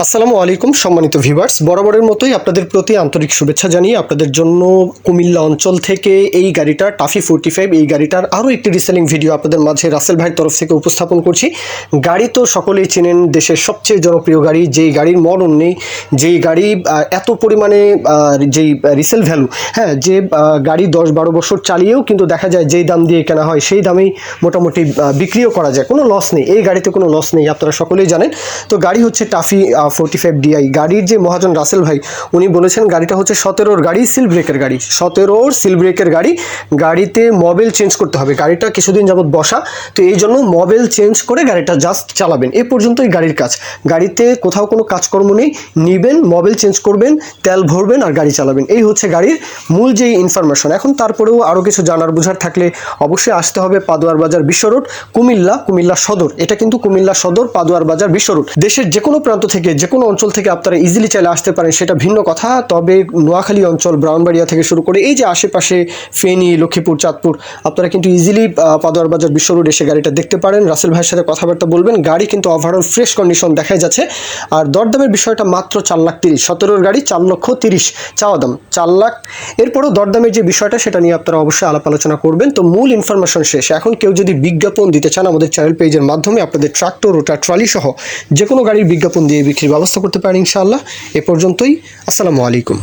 আসসালামু আলাইকুম সম্মানিত ভিউয়ার্স, বরাবরের মতোই আপনাদের প্রতি আন্তরিক শুভেচ্ছা জানিয়ে আপনাদের জন্য কুমিল্লা অঞ্চল থেকে এই গাড়িটা টাফি 45 এই গাড়িটার আরও একটি রিসেলিং ভিডিও আপনাদের মাঝে রাসেল ভাইয়ের তরফ থেকে উপস্থাপন করছি। গাড়ি তো সকলেই চেনেন, দেশের সবচেয়ে জনপ্রিয় গাড়ি, যেই গাড়ির মরণ নেই, যেই গাড়ি এত পরিমাণে যেই রিসেল ভ্যালু, হ্যাঁ, যে গাড়ি 10-12 বছর চালিয়েও কিন্তু দেখা যায় যেই দাম দিয়ে কেনা হয় সেই দামেই মোটামুটি বিক্রিও করা যায়, কোনো লস নেই, এই গাড়িতে কোনো লস নেই, আপনারা সকলেই জানেন। তো গাড়ি হচ্ছে টাফি 45 DI। গাড়ির যে মহাজন রাসেল ভাই উনি বলেছেন গাড়িটা হচ্ছে 17-র গাড়ি, সিল ব্রেকের গাড়ি, 17-র সিল ব্রেকের গাড়ি। গাড়িতে মোবিল চেঞ্জ করতে হবে, গাড়িটা কিছুদিন যাবত বসা, তো এই জন্য মোবিল চেঞ্জ করে গাড়িটা জাস্ট চালাবেন, এ পর্যন্তই গাড়ির কাজ। গাড়িতে কোথাও কোনো কাজকর্ম নেই, নিবেন, মোবিল চেঞ্জ করবেন, তেল ভরবেন আর গাড়ি চালাবেন, এই হচ্ছে গাড়ির মূল যেই ইনফরমেশন। এখন তারপরেও আরও কিছু জানার বোঝার থাকলে অবশ্যই আসতে হবে পাদুয়ার বাজার বিশ্ব রোড, কুমিল্লা সদর। এটা কিন্তু কুমিল্লা সদর, পাদুয়ার বাজার বিশ্ব রোড। দেশের যে কোনো প্রান্ত থেকে, যে কোনো অঞ্চল থেকে আপনারা ইজিলি চাইলে আসতে পারেন, সেটা ভিন্ন কথা। তবে নোয়াখালী অঞ্চল, ব্রাহ্মণবাড়িয়া থেকে শুরু করে এই যে আশেপাশে ফেনী, লক্ষ্মীপুর, চাঁদপুর, আপনারা কিন্তু ইজিলি পাদুয়ার বাজার বিশ্ব রোড এসে গাড়িটা দেখতে পারেন। রাসেল ভাইয়ের সাথে কথাবার্তা বলবেন। গাড়ি কিন্তু ওভারঅল ফ্রেশ কন্ডিশন দেখাই যাচ্ছে। আর দরদামের বিষয়টা মাত্র 4,30,000, 17-র গাড়ি 4,30,000 চাওয়া দাম, 4 লাখ। এরপরও দরদামের যে বিষয়টা সেটা নিয়ে আপনারা অবশ্যই আলাপ আলোচনা করবেন। তো মূল ইনফরমেশন শেষ। এখন কেউ যদি বিজ্ঞাপন দিতে চান আমাদের চ্যানেল পেজের মাধ্যমে আপনাদের ট্রাক্টর, রোটার, ট্রলি সহ যে কোনো গাড়ির বিজ্ঞাপন দিয়ে বিক্রির ব্যবস্থা করতে পারেন ইনশাআল্লাহ। এ পর্যন্তই, আসসালামু আলাইকুম।